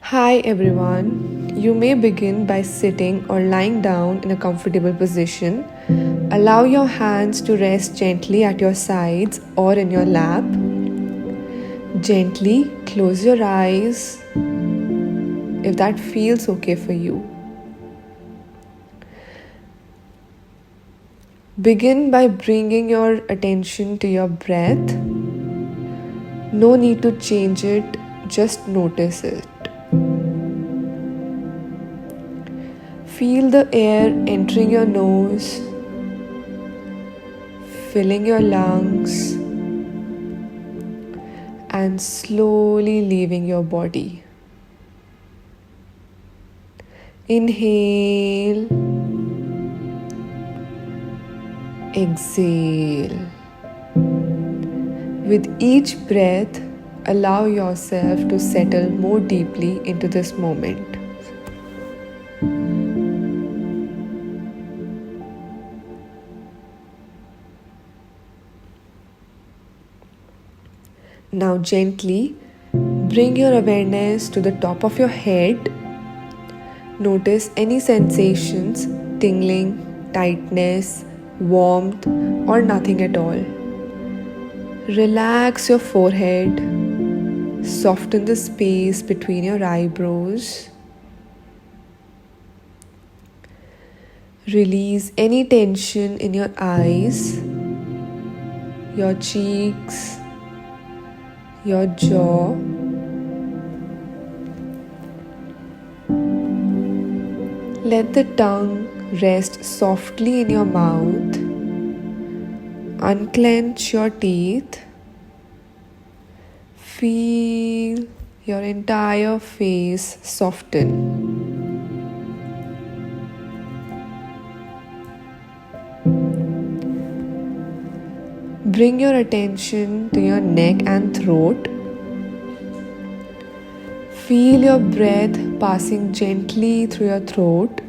Hi everyone. You may begin by sitting or lying down in a comfortable position. Allow your hands to rest gently at your sides or in your lap. Gently close your eyes if that feels okay for you. Begin by bringing your attention to your breath. No need to change it, just notice it. Feel the air entering your nose, filling your lungs, and slowly leaving your body. Inhale, exhale. With each breath, allow yourself to settle more deeply into this moment. Now, gently bring your awareness to the top of your head. Notice any sensations, tingling, tightness, warmth, or nothing at all. Relax your forehead, soften the space between your eyebrows. Release any tension in your eyes, your cheeks, your jaw. Let the tongue rest softly in your mouth. Unclench your teeth. Feel your entire face soften. Bring your attention to your neck and throat. Feel your breath passing gently through your throat.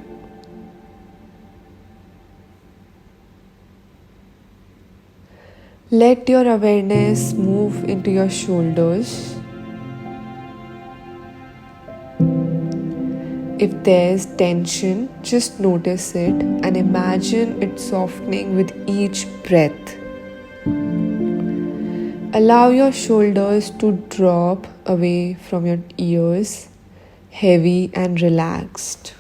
Let your awareness move into your shoulders. If there's tension, just notice it and imagine it softening with each breath. Allow your shoulders to drop away from your ears, heavy and relaxed.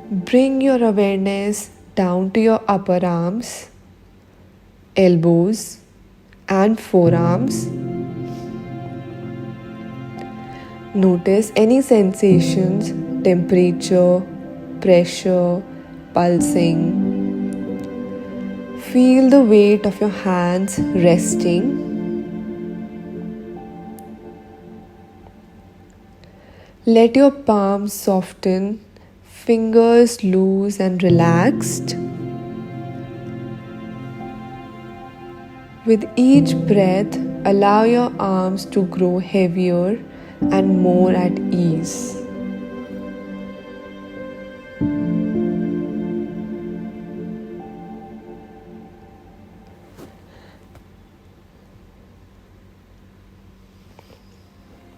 Bring your awareness down to your upper arms, elbows, and forearms. Notice any sensations, temperature, pressure, pulsing. Feel the weight of your hands resting. Let your palms soften, fingers loose and relaxed. With each breath, allow your arms to grow heavier and more at ease.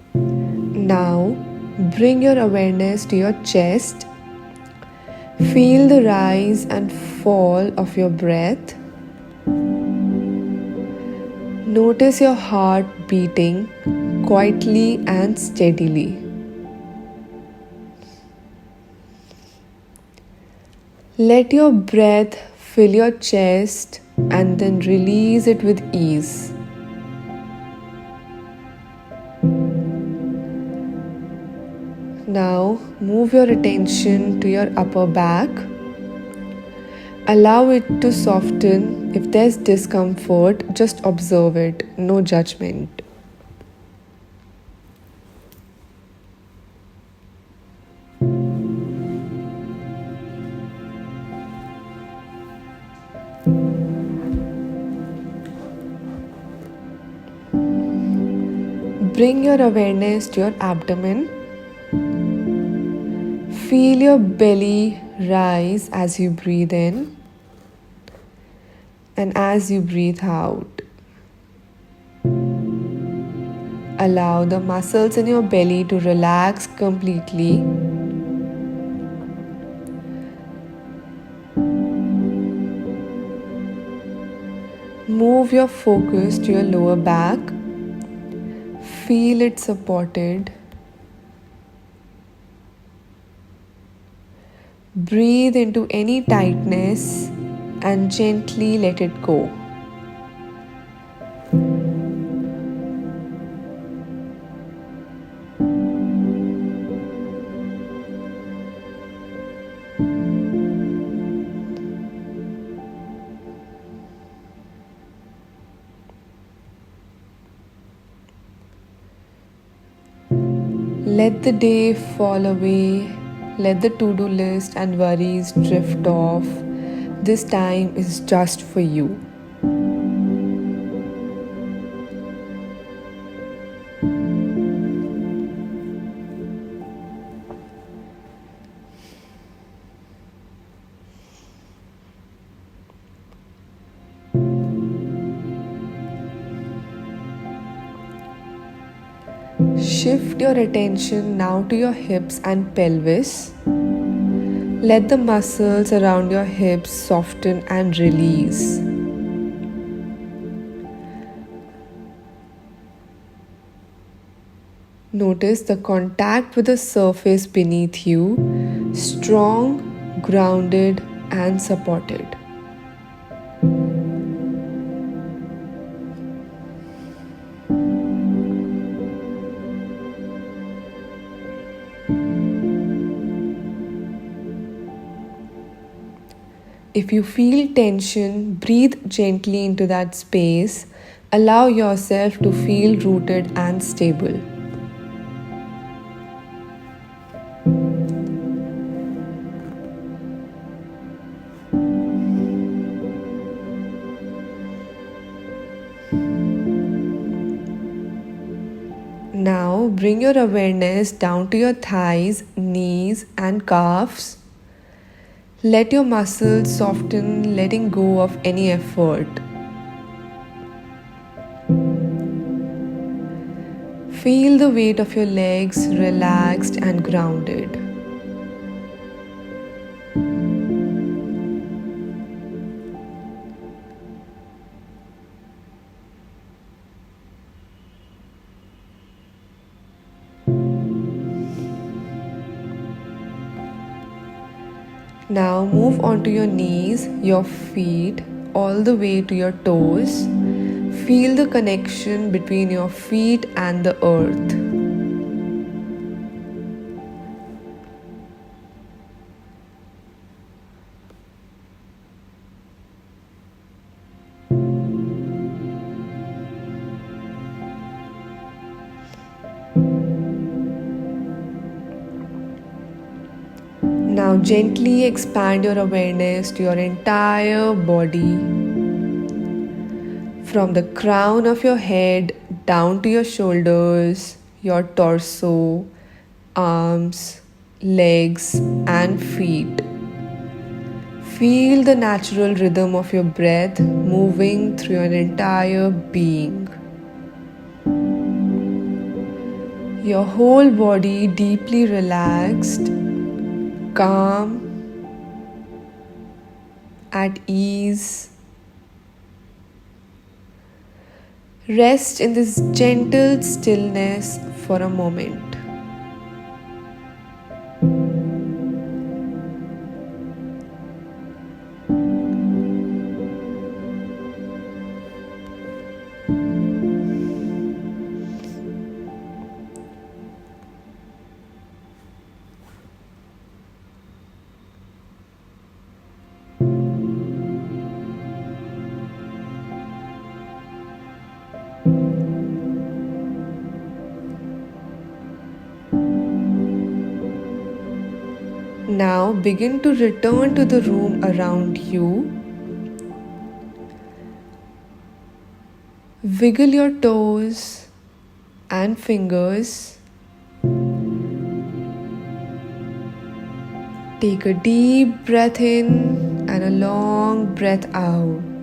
Now, bring your awareness to your chest. Feel the rise and fall of your breath. Notice your heart beating quietly and steadily. Let your breath fill your chest and then release it with ease. Now move your attention to your upper back. Allow it to soften. If there's discomfort, just observe it, no judgment. Bring your awareness to your abdomen. Feel your belly rise as you breathe in and as you breathe out. Allow the muscles in your belly to relax completely. Move your focus to your lower back. Feel it supported. Breathe into any tightness and gently let it go. Let the day fall away. Let the to-do list and worries drift off. This time is just for you. Shift your attention now to your hips and pelvis. Let the muscles around your hips soften and release. Notice the contact with the surface beneath you, strong, grounded, and supported. If you feel tension, breathe gently into that space. Allow yourself to feel rooted and stable. Now bring your awareness down to your thighs, knees, and calves. Let your muscles soften, letting go of any effort. Feel the weight of your legs relaxed and grounded. Now move onto your knees, your feet, all the way to your toes. Feel the connection between your feet and the earth. Now gently expand your awareness to your entire body. From the crown of your head down to your shoulders, your torso, arms, legs, and feet. Feel the natural rhythm of your breath moving through your entire being. Your whole body deeply relaxed, calm, at ease. Rest in this gentle stillness for a moment. Now begin to return to the room around you. Wiggle your toes hand fingers. Take a deep breath in and a long breath out.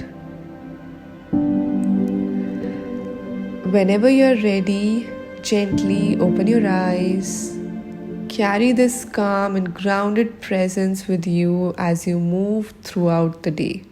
Whenever you're ready, gently open your eyes. Carry this calm and grounded presence with you as you move throughout the day.